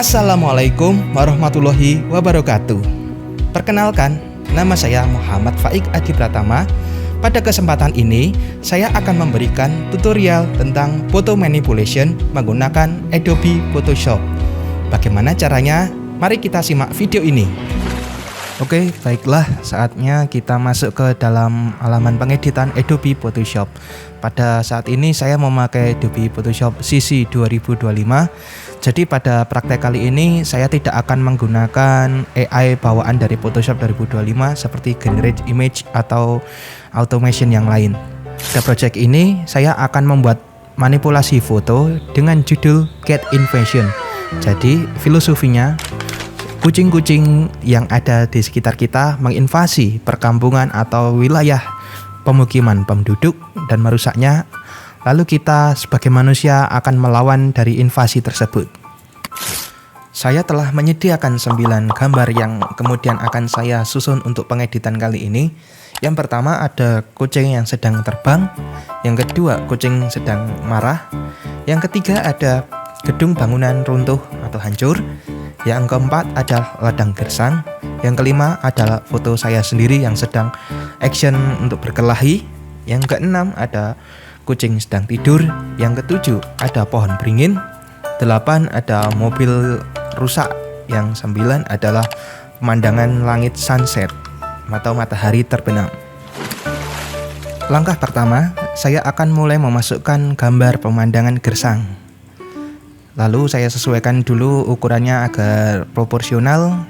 Assalamualaikum warahmatullahi wabarakatuh. Perkenalkan, nama saya Muhammad Faik Adi Pratama. Pada kesempatan ini, saya akan memberikan tutorial tentang photo manipulation menggunakan Adobe Photoshop. Bagaimana caranya? Mari kita simak video ini. Oke, baiklah, saatnya kita masuk ke dalam halaman pengeditan Adobe Photoshop. Pada saat ini saya memakai Adobe Photoshop CC 2025. Jadi pada praktek kali ini saya tidak akan menggunakan AI bawaan dari Photoshop 2025 seperti generate image atau automation yang lain. Pada project ini saya akan membuat manipulasi foto dengan judul Cat Invasion. Jadi filosofinya, kucing-kucing yang ada di sekitar kita menginvasi perkampungan atau wilayah pemukiman penduduk dan merusaknya. Lalu kita sebagai manusia akan melawan dari invasi tersebut. Saya telah menyediakan 9 gambar yang kemudian akan saya susun untuk pengeditan kali ini. Yang pertama ada kucing yang sedang terbang. Yang kedua kucing sedang marah. Yang ketiga ada gedung bangunan runtuh atau hancur. Yang keempat adalah ladang gersang. Yang kelima adalah foto saya sendiri yang sedang action untuk berkelahi. Yang keenam ada kucing sedang tidur. Yang ketujuh ada pohon beringin. 8 ada mobil rusak. Yang 9 adalah pemandangan langit sunset atau matahari terbenam. Langkah pertama, saya akan mulai memasukkan gambar pemandangan gersang. Lalu saya sesuaikan dulu ukurannya agar proporsional.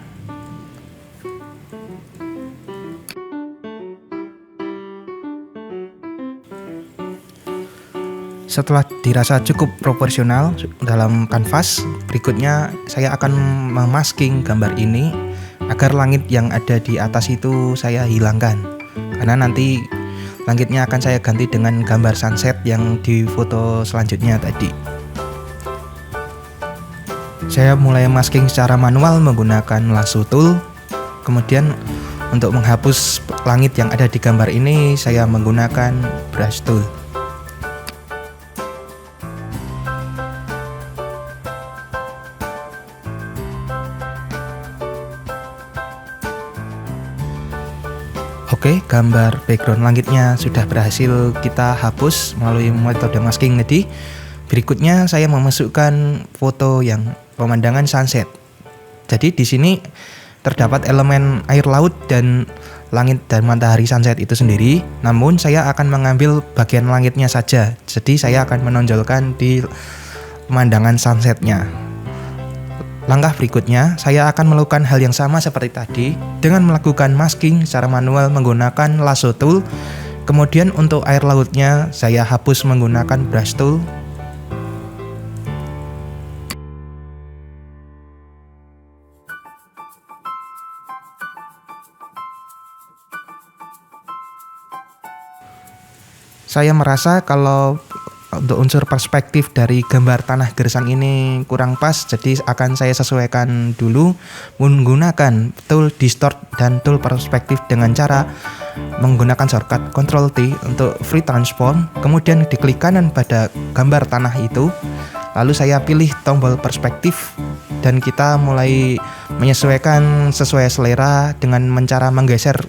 Setelah dirasa cukup proporsional dalam kanvas, berikutnya saya akan memasking gambar ini agar langit yang ada di atas itu saya hilangkan. Karena nanti langitnya akan saya ganti dengan gambar sunset yang di foto selanjutnya tadi. Saya mulai masking secara manual menggunakan lasso tool. Kemudian untuk menghapus langit yang ada di gambar ini saya menggunakan brush tool. Oke, gambar background langitnya sudah berhasil kita hapus melalui metode masking tadi. Berikutnya saya memasukkan foto yang pemandangan sunset. Jadi di sini terdapat elemen air laut dan langit dan matahari sunset itu sendiri. Namun saya akan mengambil bagian langitnya saja. Jadi saya akan menonjolkan di pemandangan sunsetnya. Langkah berikutnya, saya akan melakukan hal yang sama seperti tadi dengan melakukan masking secara manual menggunakan lasso tool. Kemudian untuk air lautnya saya hapus menggunakan brush tool. Saya merasa kalau untuk unsur perspektif dari gambar tanah gersang ini kurang pas, jadi akan saya sesuaikan dulu menggunakan tool distort dan tool perspektif dengan cara menggunakan shortcut Ctrl T untuk free transform. Kemudian diklik kanan pada gambar tanah itu, lalu saya pilih tombol perspektif dan kita mulai menyesuaikan sesuai selera dengan cara menggeser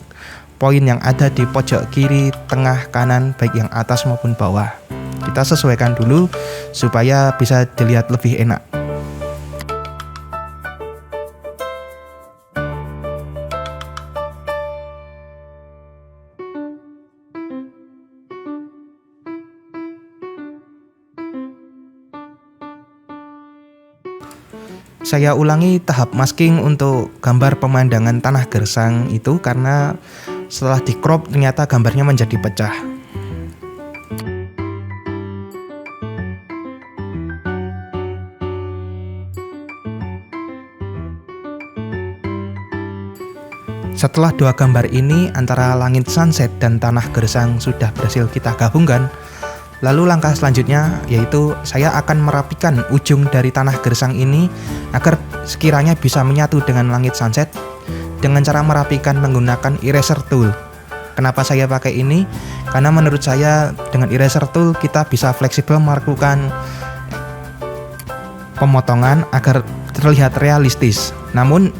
poin yang ada di pojok kiri, tengah, kanan, baik yang atas maupun bawah. Kita sesuaikan dulu supaya bisa dilihat lebih enak. Saya ulangi tahap masking untuk gambar pemandangan tanah gersang itu karena setelah di crop ternyata gambarnya menjadi pecah. Setelah dua gambar ini antara langit sunset dan tanah gersang sudah berhasil kita gabungkan, lalu langkah selanjutnya yaitu saya akan merapikan ujung dari tanah gersang ini agar sekiranya bisa menyatu dengan langit sunset dengan cara merapikan menggunakan eraser tool. Kenapa saya pakai ini? Karena menurut saya dengan eraser tool kita bisa fleksibel melakukan pemotongan agar terlihat realistis. Namun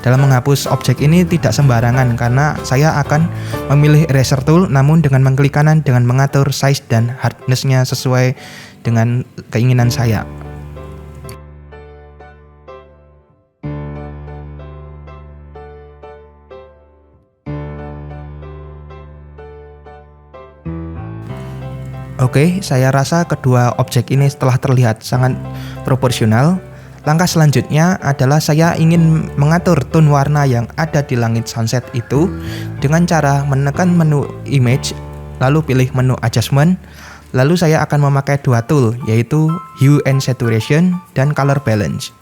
dalam menghapus objek ini tidak sembarangan karena saya akan memilih eraser tool, namun dengan mengklik kanan dengan mengatur size dan hardness-nya sesuai dengan keinginan saya. Oke, saya rasa kedua objek ini setelah terlihat sangat proporsional. Langkah selanjutnya adalah saya ingin mengatur tone warna yang ada di langit sunset itu dengan cara menekan menu image, lalu pilih menu adjustment, lalu saya akan memakai dua tool, yaitu hue and saturation dan color balance.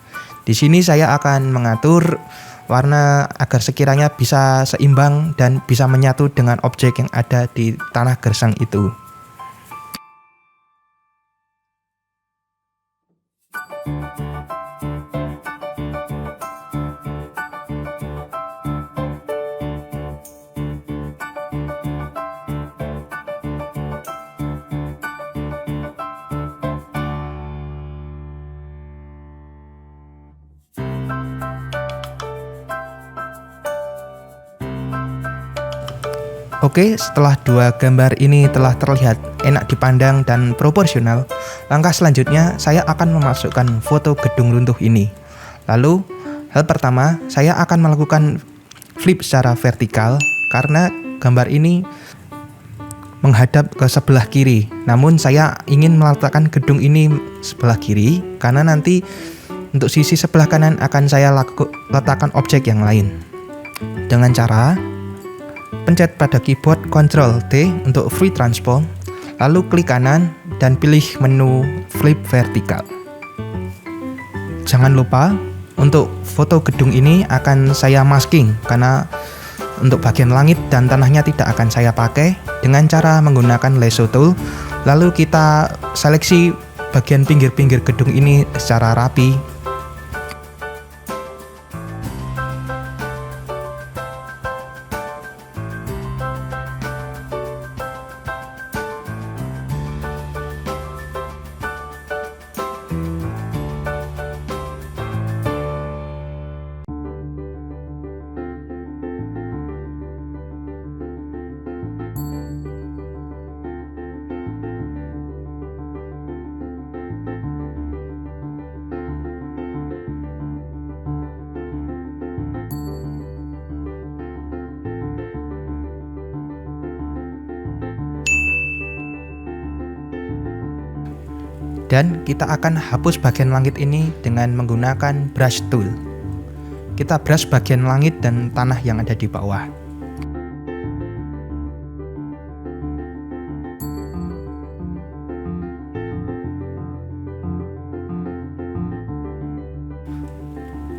Di sini saya akan mengatur warna agar sekiranya bisa seimbang dan bisa menyatu dengan objek yang ada di tanah gersang itu. Oke, setelah dua gambar ini telah terlihat enak dipandang dan proporsional, langkah selanjutnya saya akan memasukkan foto gedung runtuh ini. Lalu, hal pertama, saya akan melakukan flip secara vertikal karena gambar ini menghadap ke sebelah kiri. Namun saya ingin meletakkan gedung ini sebelah kiri karena nanti untuk sisi sebelah kanan akan saya letakkan objek yang lain. Dengan cara pencet pada keyboard Ctrl T untuk free transform, lalu klik kanan dan pilih menu flip vertikal. Jangan lupa untuk foto gedung ini akan saya masking karena untuk bagian langit dan tanahnya tidak akan saya pakai dengan cara menggunakan lasso tool. Lalu kita seleksi bagian pinggir-pinggir gedung ini secara rapi. Dan kita akan hapus bagian langit ini dengan menggunakan brush tool. Kita brush bagian langit dan tanah yang ada di bawah.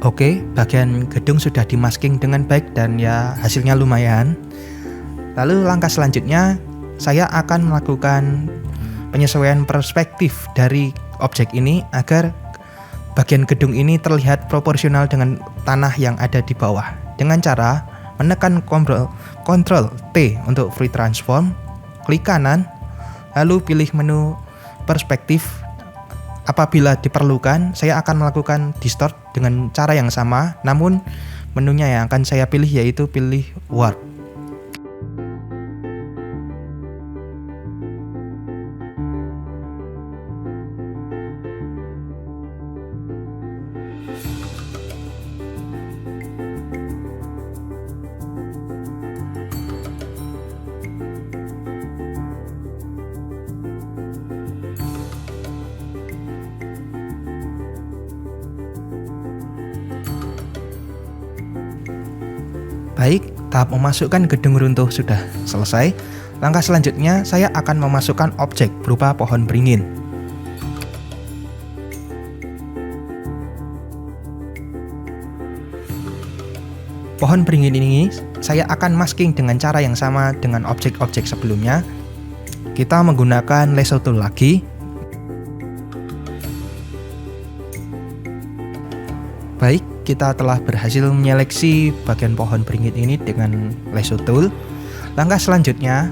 Oke, bagian gedung sudah dimasking dengan baik dan ya hasilnya lumayan. Lalu langkah selanjutnya saya akan melakukan penyesuaian perspektif dari objek ini agar bagian gedung ini terlihat proporsional dengan tanah yang ada di bawah dengan cara menekan Ctrl T untuk free transform, klik kanan, lalu pilih menu perspektif. Apabila diperlukan, saya akan melakukan distort dengan cara yang sama, namun menunya yang akan saya pilih yaitu pilih warp. Baik, tahap memasukkan gedung runtuh sudah selesai. Langkah selanjutnya saya akan memasukkan objek berupa pohon beringin. Pohon beringin ini saya akan masking dengan cara yang sama dengan objek-objek sebelumnya. Kita menggunakan lasso tool lagi. Baik, kita telah berhasil menyeleksi bagian pohon beringin ini dengan lasso tool. Langkah selanjutnya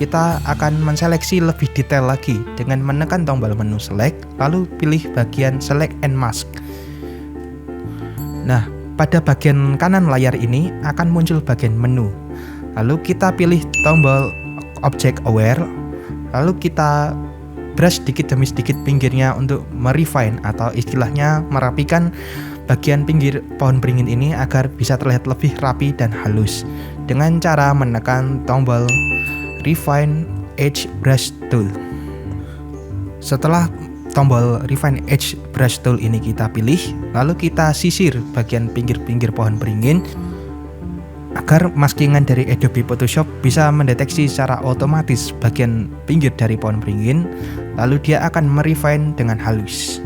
kita akan menseleksi lebih detail lagi dengan menekan tombol menu select, lalu pilih bagian select and mask. Nah, pada bagian kanan layar ini akan muncul bagian menu. Lalu kita pilih tombol object aware, lalu kita brush sedikit demi sedikit pinggirnya untuk merefine atau istilahnya merapikan bagian pinggir pohon beringin ini agar bisa terlihat lebih rapi dan halus dengan cara menekan tombol Refine Edge Brush Tool. Setelah tombol Refine Edge Brush Tool ini kita pilih, lalu kita sisir bagian pinggir-pinggir pohon beringin agar maskingan dari Adobe Photoshop bisa mendeteksi secara otomatis bagian pinggir dari pohon beringin, lalu dia akan merefine dengan halus.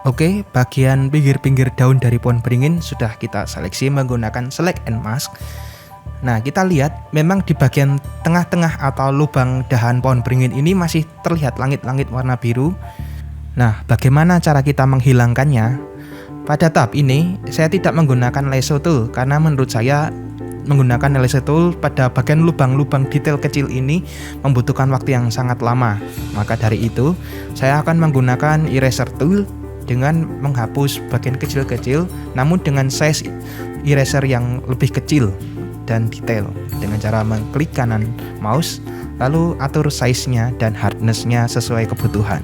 Oke, bagian pinggir-pinggir daun dari pohon beringin sudah kita seleksi menggunakan select and mask. Nah, kita lihat memang di bagian tengah-tengah atau lubang dahan pohon beringin ini masih terlihat langit-langit warna biru. Nah, bagaimana cara kita menghilangkannya? Pada tahap ini, saya tidak menggunakan lasso tool karena menurut saya menggunakan lasso tool pada bagian lubang-lubang detail kecil ini membutuhkan waktu yang sangat lama. Maka dari itu, saya akan menggunakan eraser tool dengan menghapus bagian kecil-kecil namun dengan size eraser yang lebih kecil dan detail dengan cara mengklik kanan mouse lalu atur size-nya dan hardness-nya sesuai kebutuhan.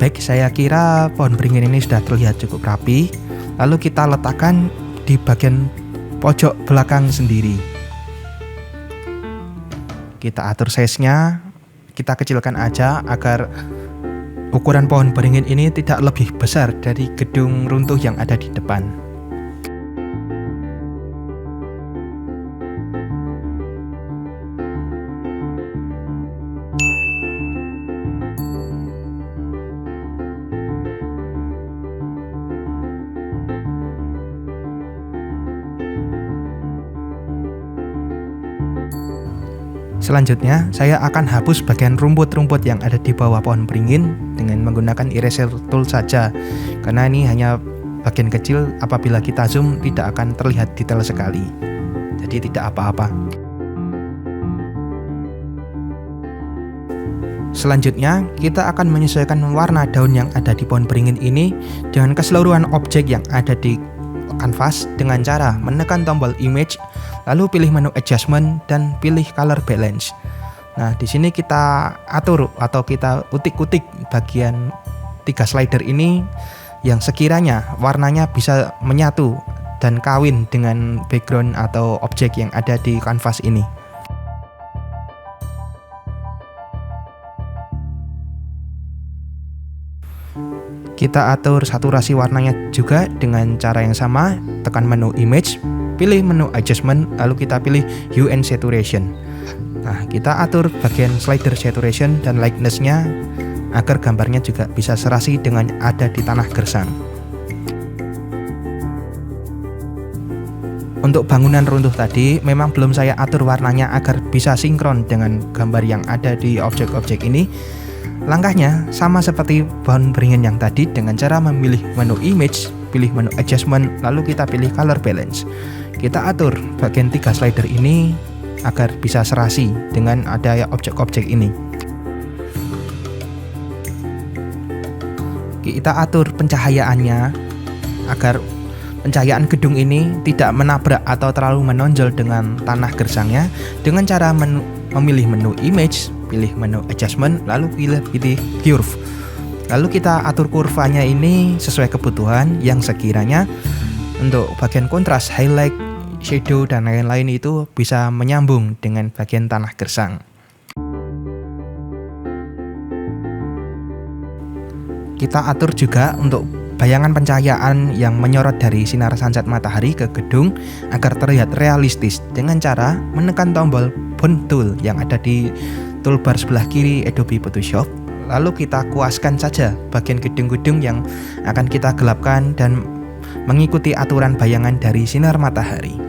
Baik, saya kira pohon beringin ini sudah terlihat cukup rapi. Lalu kita letakkan di bagian pojok belakang sendiri. Kita atur size-nya, kita kecilkan aja agar ukuran pohon beringin ini tidak lebih besar dari gedung runtuh yang ada di depan. Selanjutnya, saya akan hapus bagian rumput-rumput yang ada di bawah pohon beringin dengan menggunakan eraser tool saja. Karena ini hanya bagian kecil, apabila kita zoom tidak akan terlihat detail sekali. Jadi tidak apa-apa. Selanjutnya, kita akan menyesuaikan warna daun yang ada di pohon beringin ini dengan keseluruhan objek yang ada di kanvas dengan cara menekan tombol image, lalu pilih menu adjustment dan pilih color balance. Nah, di sini kita atur atau kita utik-utik bagian 3 slider ini yang sekiranya warnanya bisa menyatu dan kawin dengan background atau objek yang ada di kanvas ini. Kita atur saturasi warnanya juga dengan cara yang sama, tekan menu image, pilih menu adjustment, lalu kita pilih hue and saturation. Nah, kita atur bagian slider saturation dan lightness-nya agar gambarnya juga bisa serasi dengan ada di tanah gersang. Untuk bangunan runtuh tadi, memang belum saya atur warnanya agar bisa sinkron dengan gambar yang ada di objek-objek ini. Langkahnya sama seperti pohon beringin yang tadi dengan cara memilih menu image, pilih menu adjustment, lalu kita pilih color balance. Kita atur bagian 3 slider ini agar bisa serasi dengan ada objek-objek ini. Kita atur pencahayaannya agar pencahayaan gedung ini tidak menabrak atau terlalu menonjol dengan tanah gersangnya dengan cara memilih menu image, pilih menu adjustment, lalu pilih curve. Lalu kita atur kurvanya ini sesuai kebutuhan yang sekiranya untuk bagian kontras, highlight, shadow, dan lain-lain itu bisa menyambung dengan bagian tanah gersang. kita atur juga untuk bayangan pencahayaan yang menyorot dari sinar sunset matahari ke gedung agar terlihat realistis dengan cara menekan tombol Bone Tool yang ada di toolbar sebelah kiri Adobe Photoshop. Lalu kita kuaskan saja bagian gedung-gedung yang akan kita gelapkan dan mengikuti aturan bayangan dari sinar matahari.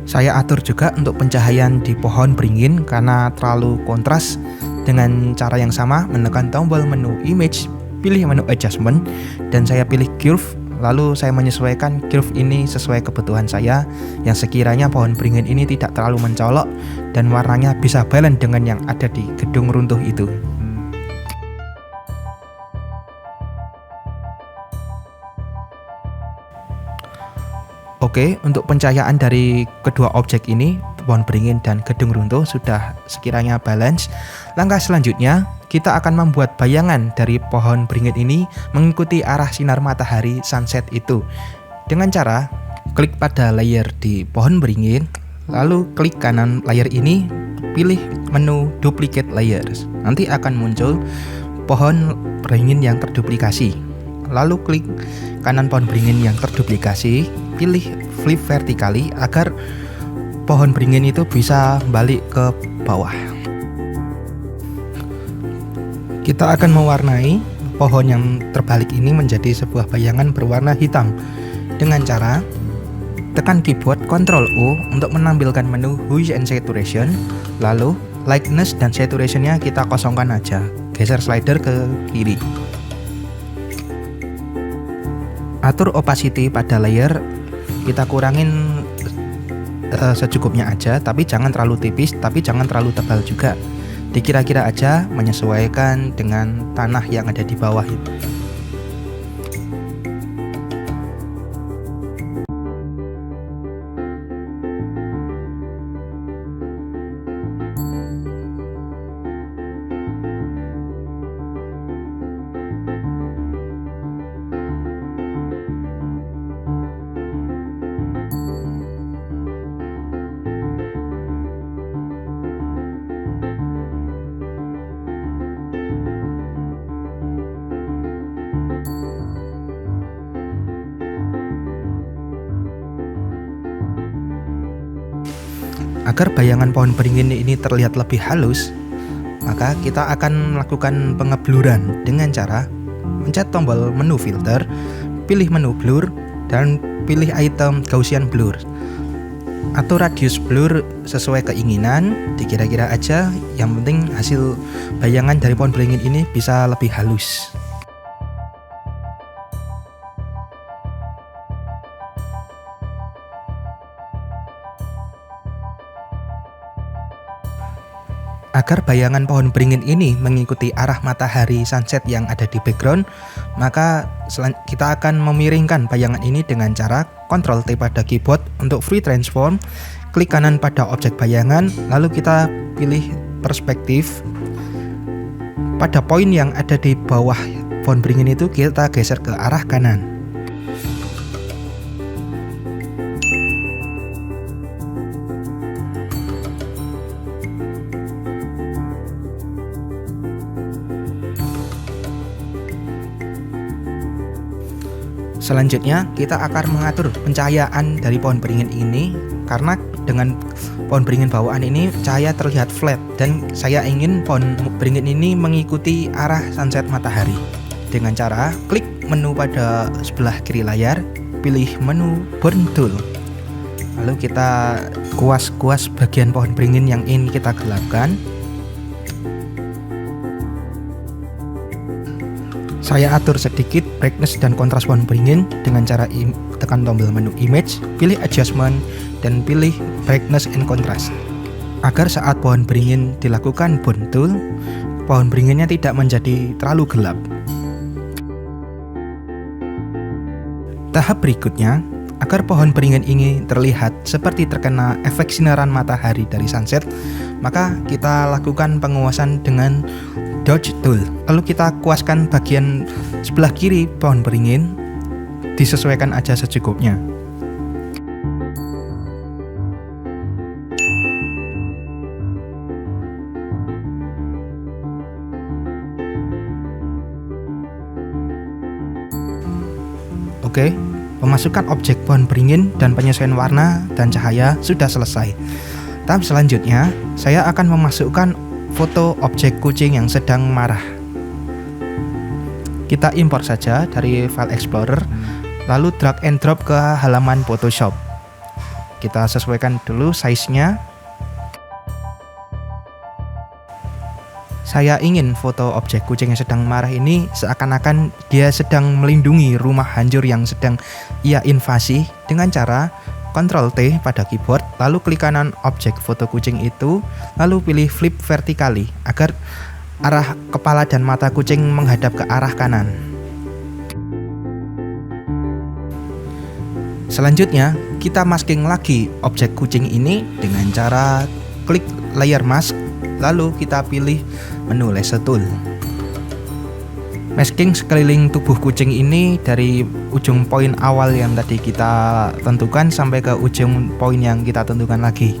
Saya atur juga untuk pencahayaan di pohon beringin karena terlalu kontras. Dengan cara yang sama, menekan tombol menu Image, pilih menu Adjustment, dan saya pilih Curve. Lalu saya menyesuaikan curve ini sesuai kebutuhan saya, yang sekiranya pohon beringin ini tidak terlalu mencolok dan warnanya bisa balance dengan yang ada di gedung runtuh itu. Oke, untuk pencahayaan dari kedua objek ini, pohon beringin dan gedung runtuh sudah sekiranya balance. Langkah selanjutnya, kita akan membuat bayangan dari pohon beringin ini mengikuti arah sinar matahari sunset itu. Dengan cara klik pada layer di pohon beringin, lalu klik kanan layer ini, pilih menu Duplicate Layers. Nanti akan muncul pohon beringin yang terduplikasi. Lalu klik kanan pohon beringin yang terduplikasi, pilih flip vertically agar pohon beringin itu bisa balik ke bawah. Kita akan mewarnai pohon yang terbalik ini menjadi sebuah bayangan berwarna hitam dengan cara tekan keyboard Ctrl O untuk menampilkan menu Hue and Saturation. Lalu lightness dan saturationnya kita kosongkan aja, geser slider ke kiri. Atur opacity pada layer, kita kurangin secukupnya aja, tapi jangan terlalu tipis, tapi jangan terlalu tebal juga. Dikira-kira aja, menyesuaikan dengan tanah yang ada di bawah itu. Agar bayangan pohon beringin ini terlihat lebih halus, maka kita akan melakukan pengebluran dengan cara mencet tombol menu filter, pilih menu blur, dan pilih item Gaussian blur. Atur radius blur sesuai keinginan, dikira-kira aja, yang penting hasil bayangan dari pohon beringin ini bisa lebih halus. Agar bayangan pohon beringin ini mengikuti arah matahari sunset yang ada di background, maka kita akan memiringkan bayangan ini dengan cara Ctrl T pada keyboard untuk free transform, klik kanan pada objek bayangan, lalu kita pilih perspektif. Pada poin yang ada di bawah pohon beringin itu kita geser ke arah kanan. Selanjutnya kita akan mengatur pencahayaan dari pohon beringin ini, karena dengan pohon beringin bawaan ini cahaya terlihat flat dan saya ingin pohon beringin ini mengikuti arah sunset matahari. Dengan cara klik menu pada sebelah kiri layar, pilih menu Burn Tool. Lalu kita kuas-kuas bagian pohon beringin yang ingin kita gelapkan. Saya atur sedikit brightness dan kontras pohon beringin dengan cara tekan tombol menu Image, pilih Adjustment, dan pilih Brightness and Contrast. Agar saat pohon beringin dilakukan Burn Tool, pohon beringinnya tidak menjadi terlalu gelap. Tahap berikutnya, agar pohon beringin ini terlihat seperti terkena efek sinaran matahari dari sunset, maka kita lakukan penguasan dengan Dodge Tool. Lalu kita kuaskan bagian sebelah kiri pohon beringin, disesuaikan aja secukupnya. Oke, pemasukan objek pohon beringin dan penyesuaian warna dan cahaya sudah selesai. Tahap selanjutnya, saya akan memasukkan foto objek kucing yang sedang marah. Kita impor saja dari File Explorer, lalu drag and drop ke halaman Photoshop. Kita sesuaikan dulu size-nya. Saya ingin foto objek kucing yang sedang marah ini seakan-akan dia sedang melindungi rumah hancur yang sedang ia invasi dengan cara Ctrl T pada keyboard, lalu klik kanan objek foto kucing itu, lalu pilih flip vertically agar arah kepala dan mata kucing menghadap ke arah kanan. Selanjutnya, kita masking lagi objek kucing ini dengan cara klik layer mask, lalu kita pilih menu lasso tool. Masking sekeliling tubuh kucing ini dari ujung poin awal yang tadi kita tentukan sampai ke ujung poin yang kita tentukan lagi.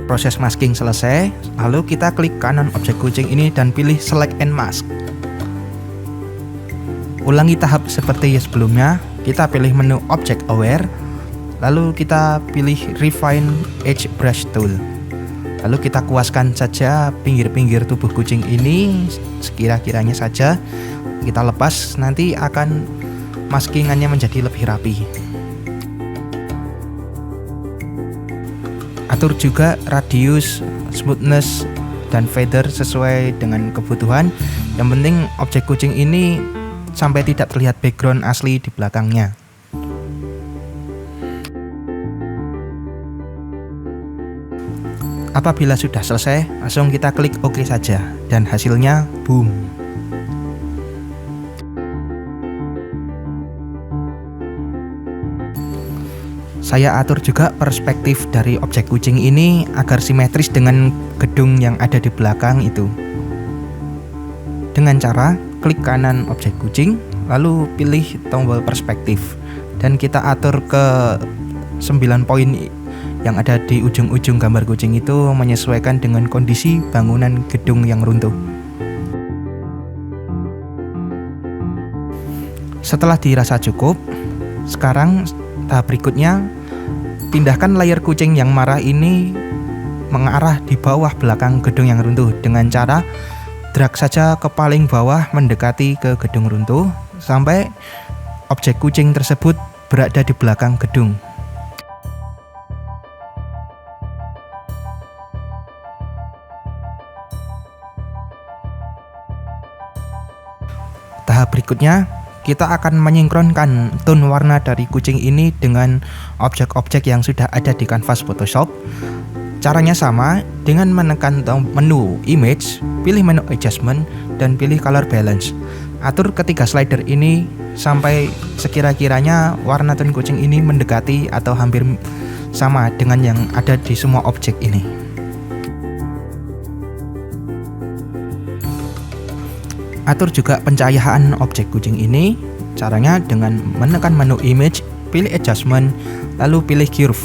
Proses masking selesai, lalu kita klik kanan objek kucing ini dan pilih select and mask. Ulangi tahap seperti sebelumnya, kita pilih menu object aware, lalu kita pilih refine edge brush tool. Lalu kita kuaskan saja pinggir-pinggir tubuh kucing ini sekira-kiranya saja. Kita lepas, nanti akan maskingannya menjadi lebih rapi. Atur juga radius, smoothness, dan feather sesuai dengan kebutuhan. Yang penting objek kucing ini sampai tidak terlihat background asli di belakangnya. Apabila sudah selesai, langsung kita klik OK saja, dan hasilnya boom. Saya atur juga perspektif dari objek kucing ini agar simetris dengan gedung yang ada di belakang itu. Dengan cara klik kanan objek kucing, lalu pilih tombol perspektif, dan kita atur ke 9 poin yang ada di ujung-ujung gambar kucing itu menyesuaikan dengan kondisi bangunan gedung yang runtuh. Setelah dirasa cukup, sekarang tahap berikutnya, pindahkan layar kucing yang marah ini mengarah di bawah belakang gedung yang runtuh dengan cara drag saja ke paling bawah mendekati ke gedung runtuh sampai objek kucing tersebut berada di belakang gedung. Tahap berikutnya, kita akan menyinkronkan tone warna dari kucing ini dengan objek-objek yang sudah ada di kanvas Photoshop. Caranya sama, dengan menekan menu image, pilih menu adjustment, dan pilih color balance. Atur ketiga slider ini sampai sekira-kiranya warna tone kucing ini mendekati atau hampir sama dengan yang ada di semua objek ini. Atur juga pencahayaan objek kucing ini. Caranya dengan menekan menu image, pilih adjustment, lalu pilih curve.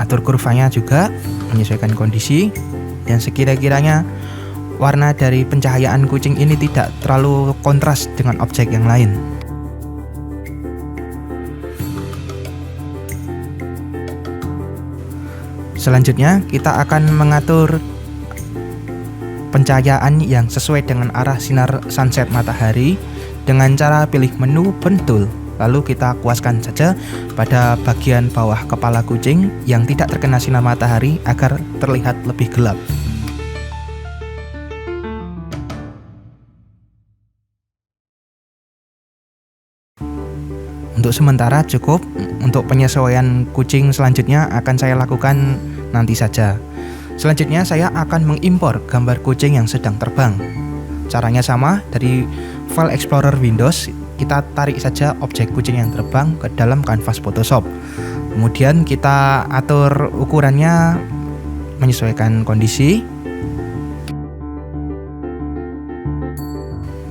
Atur kurvanya juga menyesuaikan kondisi, dan sekira-kiranya warna dari pencahayaan kucing ini tidak terlalu kontras dengan objek yang lain. Selanjutnya, kita akan mengatur pencahayaan yang sesuai dengan arah sinar sunset matahari dengan cara pilih menu burn tool, lalu kita kuaskan saja pada bagian bawah kepala kucing yang tidak terkena sinar matahari agar terlihat lebih gelap. Untuk sementara cukup. Untuk penyesuaian kucing selanjutnya akan saya lakukan nanti saja. Selanjutnya saya akan mengimpor gambar kucing yang sedang terbang. Caranya sama, dari File Explorer Windows, kita tarik saja objek kucing yang terbang ke dalam kanvas Photoshop. Kemudian kita atur ukurannya menyesuaikan kondisi.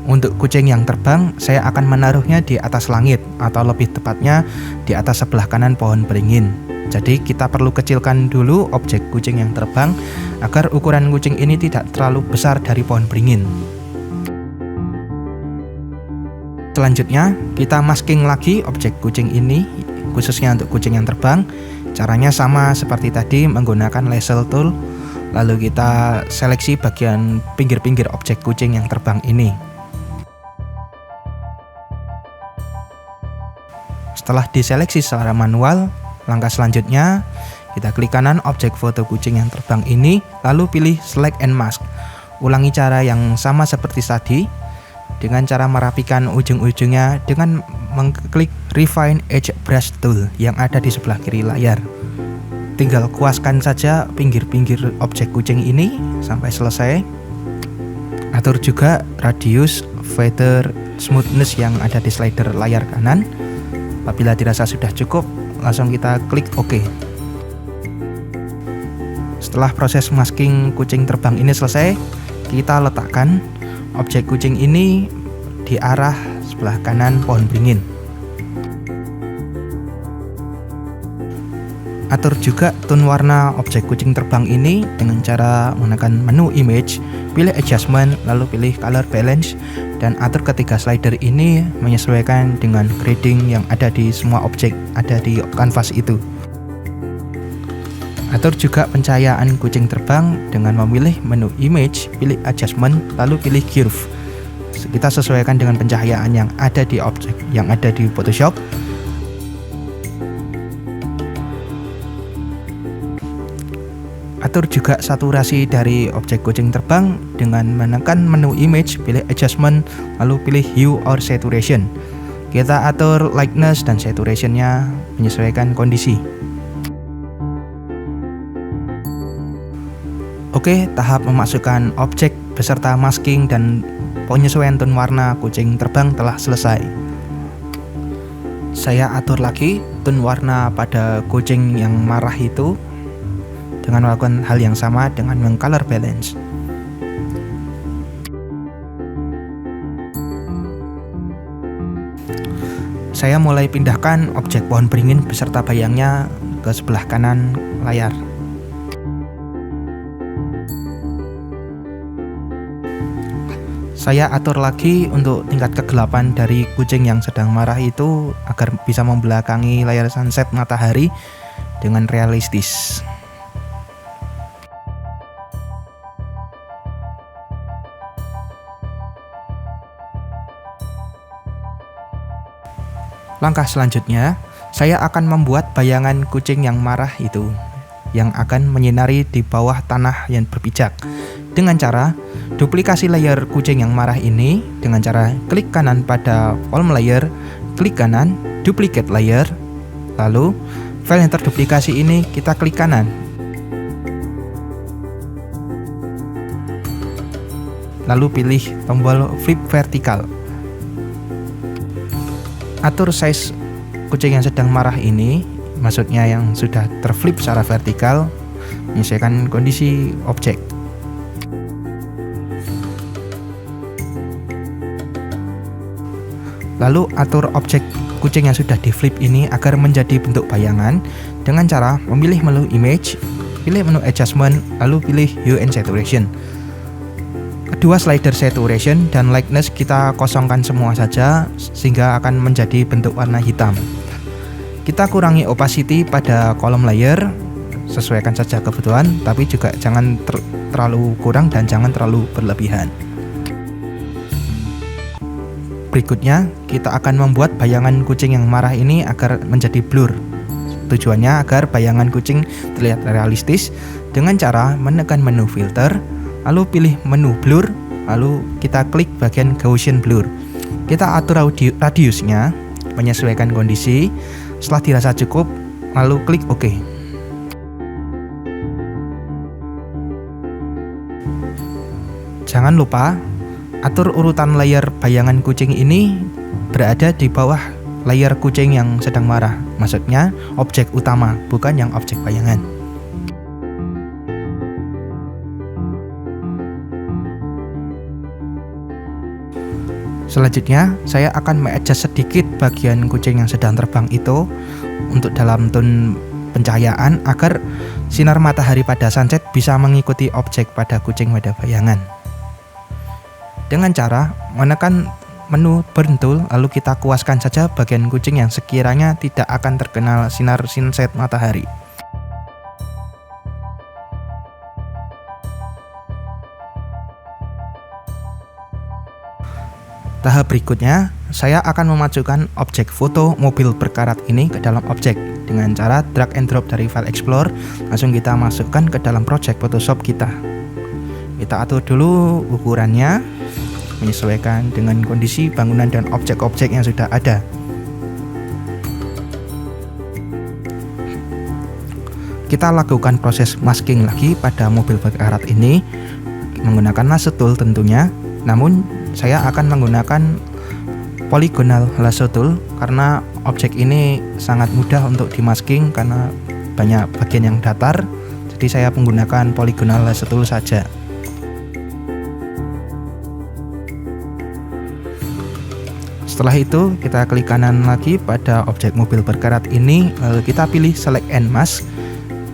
Untuk kucing yang terbang, saya akan menaruhnya di atas langit, atau lebih tepatnya di atas sebelah kanan pohon beringin. Jadi kita perlu kecilkan dulu objek kucing yang terbang agar ukuran kucing ini tidak terlalu besar dari pohon beringin. Selanjutnya, kita masking lagi objek kucing ini, khususnya untuk kucing yang terbang. Caranya sama seperti tadi, menggunakan lasso tool. Lalu kita seleksi bagian pinggir-pinggir objek kucing yang terbang ini. Setelah diseleksi secara manual, langkah selanjutnya kita klik kanan objek foto kucing yang terbang ini, lalu pilih select and mask. Ulangi cara yang sama seperti tadi, dengan cara merapikan ujung-ujungnya dengan mengklik Refine Edge Brush Tool yang ada di sebelah kiri layar. Tinggal kuaskan saja pinggir-pinggir objek kucing ini sampai selesai. Atur juga radius, feather, smoothness yang ada di slider layar kanan. Apabila dirasa sudah cukup, langsung kita klik OK. Setelah proses masking kucing terbang ini selesai, kita letakkan objek kucing ini di arah sebelah kanan pohon beringin. Atur juga tone warna objek kucing terbang ini dengan cara menekan menu image, pilih adjustment, lalu pilih color balance, dan atur ketiga slider ini menyesuaikan dengan grading yang ada di semua objek ada di kanvas itu. Atur juga pencahayaan kucing terbang dengan memilih menu image, pilih adjustment, lalu pilih curve. Kita sesuaikan dengan pencahayaan yang ada di objek yang ada di Photoshop. Atur juga saturasi dari objek kucing terbang dengan menekan menu image, pilih adjustment, lalu pilih hue or saturation. Kita atur lightness dan saturationnya menyesuaikan kondisi. Oke, tahap memasukkan objek beserta masking dan penyesuaian tone warna kucing terbang telah selesai. Saya atur lagi tone warna pada kucing yang marah itu dengan melakukan hal yang sama dengan meng-color balance. Saya mulai pindahkan objek pohon beringin beserta bayangnya ke sebelah kanan layar. Saya atur lagi untuk tingkat kegelapan dari kucing yang sedang marah itu agar bisa membelakangi layar sunset matahari dengan realistis. Langkah selanjutnya, saya akan membuat bayangan kucing yang marah itu yang akan menyinari di bawah tanah yang berpijak dengan cara duplikasi layer kucing yang marah ini dengan cara klik kanan pada volume layer, klik kanan, duplicate layer, lalu file yang terduplikasi ini kita klik kanan. Lalu pilih tombol flip vertikal. Atur size kucing yang sedang marah ini, maksudnya yang sudah terflip secara vertikal, menyesuaikan kondisi objek. Lalu atur objek kucing yang sudah di flip ini agar menjadi bentuk bayangan dengan cara memilih menu image, pilih menu adjustment, lalu pilih hue and saturation. Kedua slider saturation dan lightness kita kosongkan semua saja sehingga akan menjadi bentuk warna hitam. Kita kurangi opacity pada kolom layer, sesuaikan saja kebutuhan, tapi juga jangan terlalu kurang dan jangan terlalu berlebihan. Berikutnya, kita akan membuat bayangan kucing yang marah ini agar menjadi blur. Tujuannya agar bayangan kucing terlihat realistis dengan cara menekan menu filter, lalu pilih menu blur, lalu kita klik bagian Gaussian blur. Kita atur radiusnya, menyesuaikan kondisi. Setelah dirasa cukup, lalu klik OK. Jangan lupa atur urutan layer bayangan kucing ini berada di bawah layer kucing yang sedang marah. Maksudnya objek utama, bukan yang objek bayangan. Selanjutnya, saya akan mengadjust sedikit bagian kucing yang sedang terbang itu untuk dalam tone pencahayaan agar sinar matahari pada sunset bisa mengikuti objek pada kucing pada bayangan. Dengan cara menekan menu burn tool, lalu kita kuaskan saja bagian kucing yang sekiranya tidak akan terkena sinar sunset matahari. Tahap berikutnya, saya akan memasukkan objek foto mobil berkarat ini ke dalam objek dengan cara drag and drop dari file Explorer. Langsung kita masukkan ke dalam project Photoshop kita. Kita atur dulu ukurannya, menyesuaikan dengan kondisi bangunan dan objek-objek yang sudah ada. Kita lakukan proses masking lagi pada mobil berkarat ini menggunakan lasso tool tentunya. Namun saya akan menggunakan polygonal lasso tool karena objek ini sangat mudah untuk dimasking karena banyak bagian yang datar. Jadi saya menggunakan polygonal lasso tool saja. Setelah itu kita klik kanan lagi pada objek mobil berkarat ini, lalu kita pilih select and mask.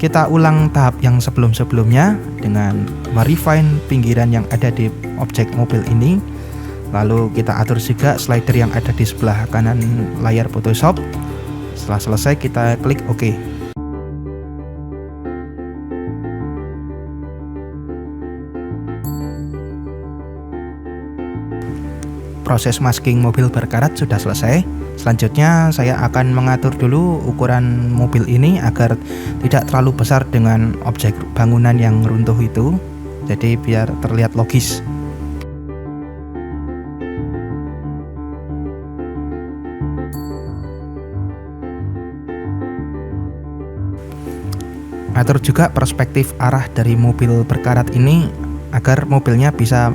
Kita ulang tahap yang sebelum-sebelumnya dengan merefine pinggiran yang ada di objek mobil ini. Lalu kita atur juga slider yang ada di sebelah kanan layar Photoshop. Setelah selesai kita klik OK. Proses masking mobil berkarat sudah selesai. Selanjutnya saya akan mengatur dulu ukuran mobil ini agar tidak terlalu besar dengan objek bangunan yang runtuh itu. Jadi biar terlihat logis. Atur juga perspektif arah dari mobil berkarat ini agar mobilnya bisa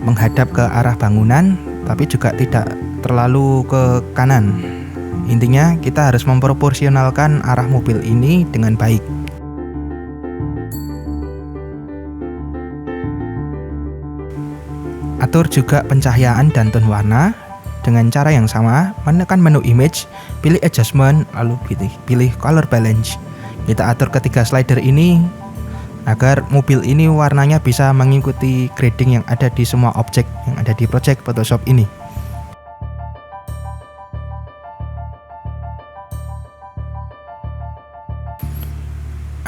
menghadap ke arah bangunan, tapi juga tidak terlalu ke kanan. Intinya kita harus memproporsionalkan arah mobil ini dengan baik. Atur juga pencahayaan dan tone warna dengan cara yang sama. Menekan menu image, pilih adjustment, lalu pilih color balance. Kita atur ketiga slider ini agar mobil ini warnanya bisa mengikuti grading yang ada di semua objek yang ada di project Photoshop ini.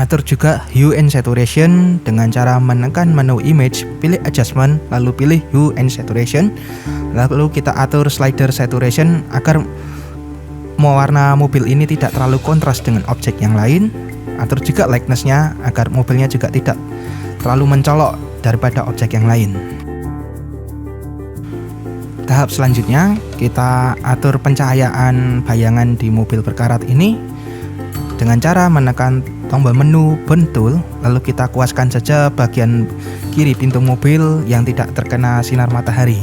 Atur juga hue and saturation dengan cara menekan menu image, pilih adjustment, lalu pilih hue and saturation. Lalu kita atur slider saturation agar warna mobil ini tidak terlalu kontras dengan objek yang lain. Atur juga lightness-nya agar mobilnya juga tidak terlalu mencolok daripada objek yang lain. Tahap selanjutnya kita atur pencahayaan bayangan di mobil berkarat ini dengan cara menekan tombol menu burn tool, lalu kita kuaskan saja bagian kiri pintu mobil yang tidak terkena sinar matahari.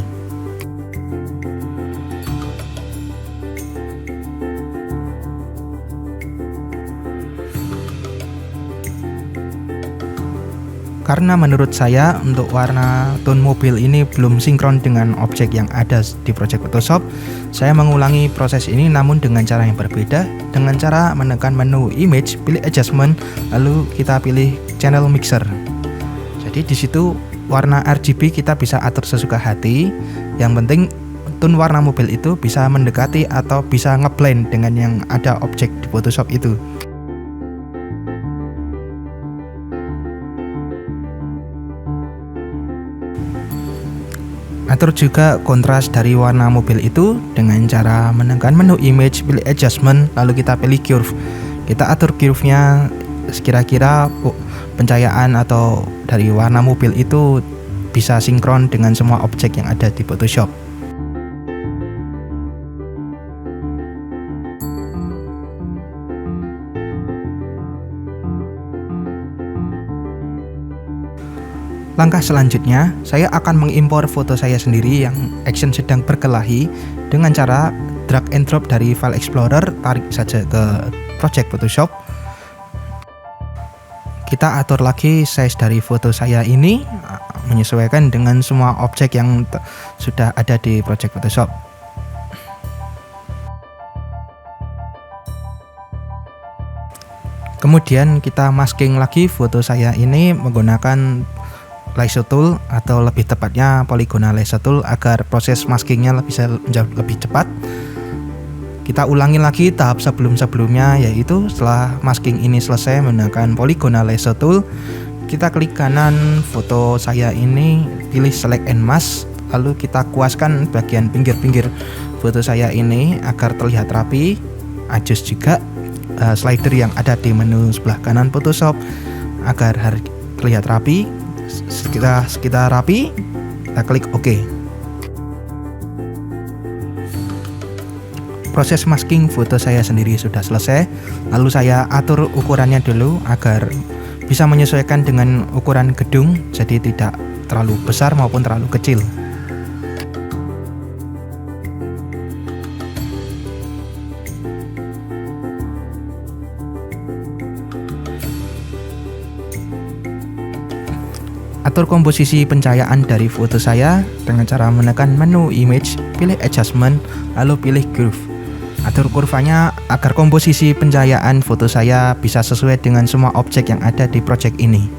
Karena menurut saya untuk warna tone mobil ini belum sinkron dengan objek yang ada di project Photoshop, saya mengulangi proses ini namun dengan cara yang berbeda, dengan cara menekan menu image, pilih adjustment, lalu kita pilih channel mixer. Jadi di situ warna RGB kita bisa atur sesuka hati. Yang penting tone warna mobil itu bisa mendekati atau bisa ngeblend dengan yang ada objek di Photoshop itu. Atur juga kontras dari warna mobil itu dengan cara menekan menu image, pilih adjustment, lalu kita pilih curve. Kita atur curve-nya sekira-kira pencahayaan atau dari warna mobil itu bisa sinkron dengan semua objek yang ada di Photoshop. Langkah selanjutnya, saya akan mengimpor foto saya sendiri yang action sedang berkelahi dengan cara drag and drop dari file Explorer, tarik saja ke project Photoshop. Kita atur lagi size dari foto saya ini menyesuaikan dengan semua objek yang sudah ada di project Photoshop. Kemudian kita masking lagi foto saya ini menggunakan lasso tool atau lebih tepatnya polygonal lasso tool agar proses maskingnya bisa lebih cepat. Kita ulangi lagi tahap sebelumnya, yaitu setelah masking ini selesai menggunakan polygonal lasso tool, kita klik kanan foto saya ini, pilih select and mask, lalu kita kuaskan bagian pinggir-pinggir foto saya ini agar terlihat rapi. Adjust juga slider yang ada di menu sebelah kanan Photoshop agar terlihat rapi. Sekitar rapi, kita klik OK. Proses masking foto saya sendiri sudah selesai. Lalu saya atur ukurannya dulu agar bisa menyesuaikan dengan ukuran gedung, jadi tidak terlalu besar maupun terlalu kecil. Atur komposisi pencahayaan dari foto saya dengan cara menekan menu image, pilih adjustment, lalu pilih curve. Atur kurvanya agar komposisi pencahayaan foto saya bisa sesuai dengan semua objek yang ada di project ini.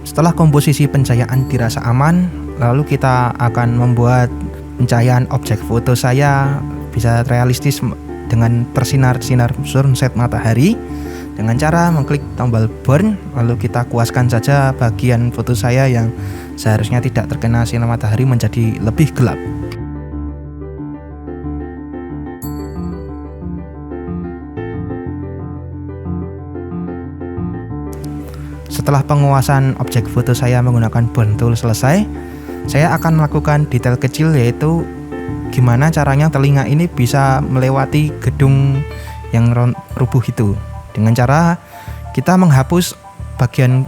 Setelah komposisi pencahayaan dirasa aman, lalu kita akan membuat pencahayaan objek foto saya bisa realistis dengan tersinar-sinar sunset matahari dengan cara mengklik tombol burn, lalu kita kuaskan saja bagian foto saya yang seharusnya tidak terkena sinar matahari menjadi lebih gelap. Setelah penguasaan objek foto saya menggunakan burn tool selesai, saya akan melakukan detail kecil, yaitu gimana caranya telinga ini bisa melewati gedung yang rubuh itu. Dengan cara kita menghapus bagian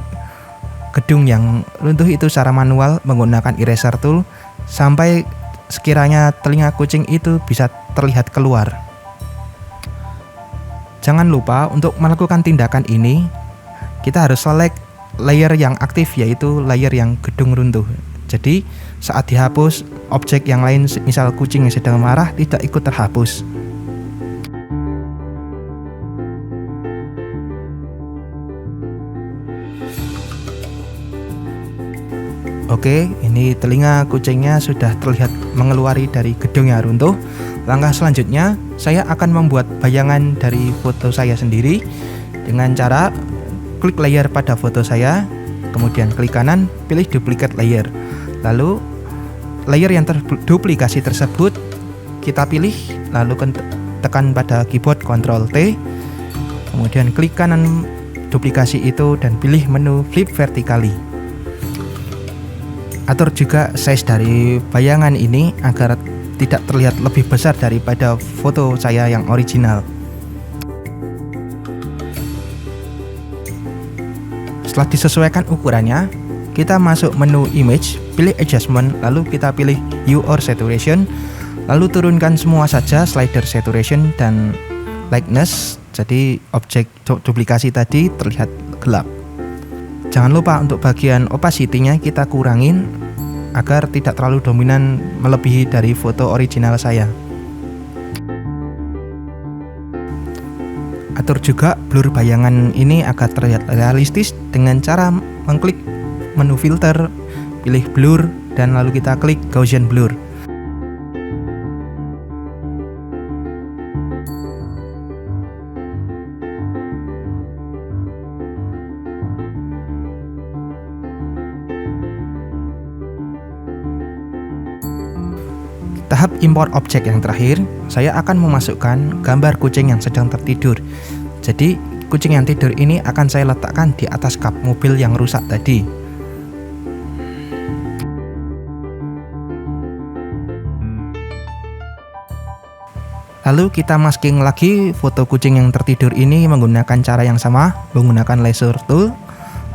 gedung yang runtuh itu secara manual menggunakan eraser tool sampai sekiranya telinga kucing itu bisa terlihat keluar. Jangan lupa untuk melakukan tindakan ini, kita harus select layer yang aktif, yaitu layer yang gedung runtuh. Jadi saat dihapus, objek yang lain misal kucing yang sedang marah tidak ikut terhapus. Oke, ini telinga kucingnya sudah terlihat mengeluari dari gedung yang runtuh. Langkah selanjutnya, saya akan membuat bayangan dari foto saya sendiri dengan cara klik layer pada foto saya, kemudian klik kanan, pilih duplicate layer. Lalu layer yang terduplikasi tersebut kita pilih, lalu tekan pada keyboard Ctrl T, kemudian klik kanan duplikasi itu dan pilih menu flip vertically. Atur juga size dari bayangan ini agar tidak terlihat lebih besar daripada foto saya yang original. Setelah disesuaikan ukurannya, kita masuk menu image, pilih adjustment, lalu kita pilih hue or saturation, lalu turunkan semua saja slider saturation dan lightness, jadi objek duplikasi tadi terlihat gelap. Jangan lupa untuk bagian opacity-nya kita kurangin agar tidak terlalu dominan melebihi dari foto original saya. Atur juga blur bayangan ini agar terlihat realistis dengan cara mengklik menu filter, pilih blur, dan lalu kita klik Gaussian blur. Tahap import objek yang terakhir, saya akan memasukkan gambar kucing yang sedang tertidur. Jadi kucing yang tidur ini akan saya letakkan di atas kap mobil yang rusak tadi. Lalu kita masking lagi foto kucing yang tertidur ini menggunakan cara yang sama, menggunakan laser tool.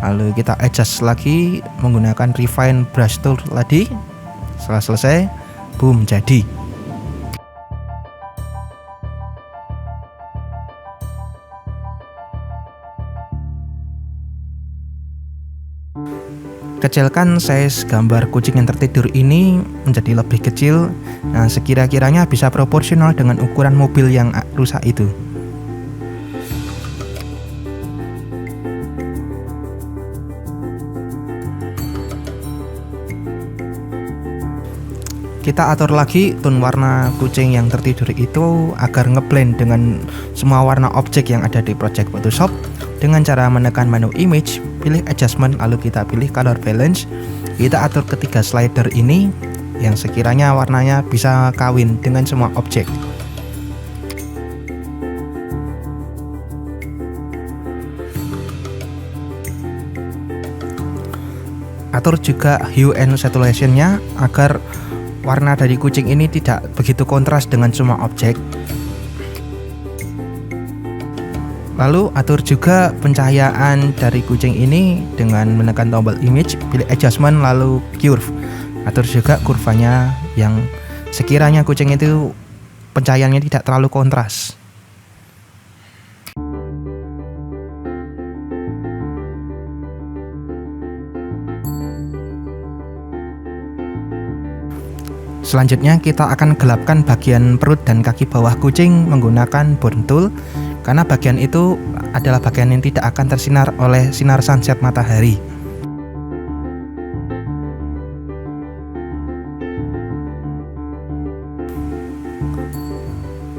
Lalu kita adjust lagi menggunakan refine brush tool tadi. Setelah selesai, boom, jadi. Kecilkan size gambar kucing yang tertidur ini menjadi lebih kecil. Nah, sekira-kiranya bisa proporsional dengan ukuran mobil yang rusak itu. Kita atur lagi tone warna kucing yang tertidur itu agar ngeblend dengan semua warna objek yang ada di project Photoshop dengan cara menekan menu image, pilih adjustment, lalu kita pilih color balance. Kita atur ketiga slider ini yang sekiranya warnanya bisa kawin dengan semua objek. Atur juga hue and saturation-nya agar warna dari kucing ini tidak begitu kontras dengan semua objek. Lalu atur juga pencahayaan dari kucing ini dengan menekan tombol image, pilih adjustment, lalu curve. Atur juga kurvanya yang sekiranya kucing itu pencahayaannya tidak terlalu kontras. Selanjutnya kita akan gelapkan bagian perut dan kaki bawah kucing menggunakan burn tool, karena bagian itu adalah bagian yang tidak akan tersinar oleh sinar sunset matahari.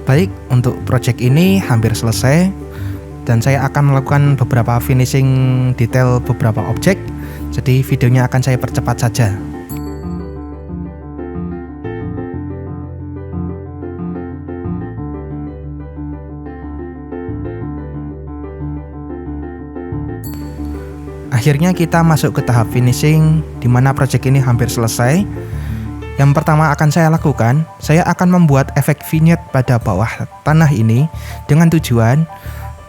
Baik, untuk project ini hampir selesai dan saya akan melakukan beberapa finishing detail beberapa objek, jadi videonya akan saya percepat saja. Akhirnya kita masuk ke tahap finishing, di mana project ini hampir selesai. Yang pertama akan saya lakukan, saya akan membuat efek vignette pada bawah tanah ini dengan tujuan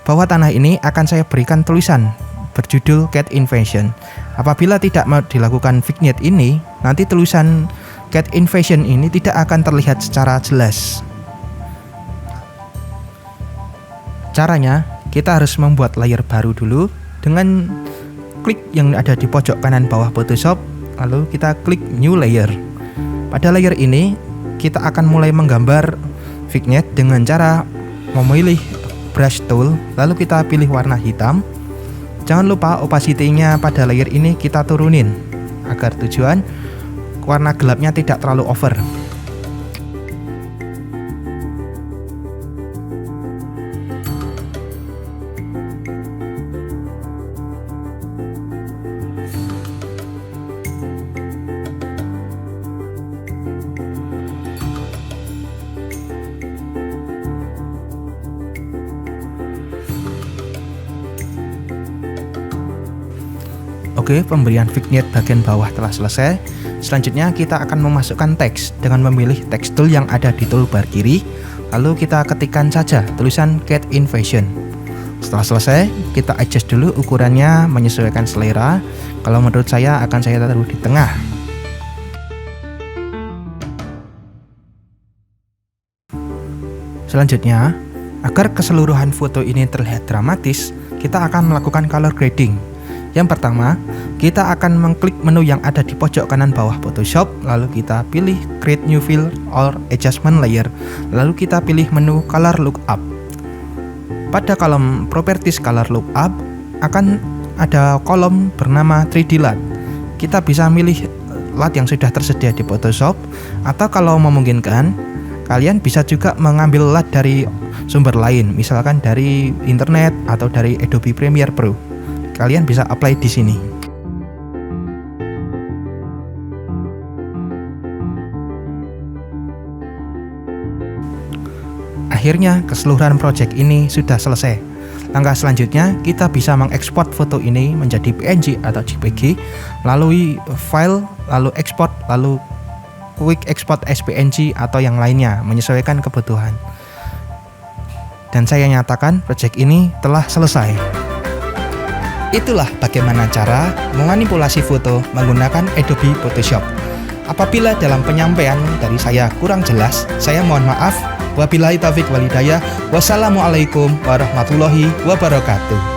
bahwa tanah ini akan saya berikan tulisan berjudul Cat Invasion. Apabila tidak mau dilakukan vignette ini, nanti tulisan Cat Invasion ini tidak akan terlihat secara jelas. Caranya, kita harus membuat layer baru dulu dengan klik yang ada di pojok kanan bawah Photoshop, lalu kita klik New Layer. Pada layer ini, kita akan mulai menggambar vignette dengan cara memilih brush tool, lalu kita pilih warna hitam. Jangan lupa opacity-nya pada layer ini kita turunin, agar tujuan warna gelapnya tidak terlalu over. Oke, pemberian vignette bagian bawah telah selesai. Selanjutnya kita akan memasukkan teks dengan memilih text tool yang ada di toolbar kiri. Lalu kita ketikkan saja tulisan Cat Invasion. Setelah selesai, kita adjust dulu ukurannya menyesuaikan selera. Kalau menurut saya akan saya taruh di tengah. Selanjutnya, agar keseluruhan foto ini terlihat dramatis, kita akan melakukan color grading. Yang pertama, kita akan mengklik menu yang ada di pojok kanan bawah Photoshop, lalu kita pilih Create New Fill or Adjustment Layer, lalu kita pilih menu Color Lookup. Pada kolom Properties Color Lookup, akan ada kolom bernama 3D LUT. Kita bisa milih LUT yang sudah tersedia di Photoshop, atau kalau memungkinkan, kalian bisa juga mengambil LUT dari sumber lain, misalkan dari internet atau dari Adobe Premiere Pro. Kalian bisa apply di sini. Akhirnya keseluruhan project ini sudah selesai. Langkah selanjutnya kita bisa mengekspor foto ini menjadi PNG atau JPG, lalu file, lalu export, lalu quick export as PNG atau yang lainnya menyesuaikan kebutuhan. Dan saya nyatakan project ini telah selesai. Itulah bagaimana cara memanipulasi foto menggunakan Adobe Photoshop. Apabila dalam penyampaian dari saya kurang jelas, saya mohon maaf. Wabillahi taufiq walhidayah. Wassalamualaikum warahmatullahi wabarakatuh.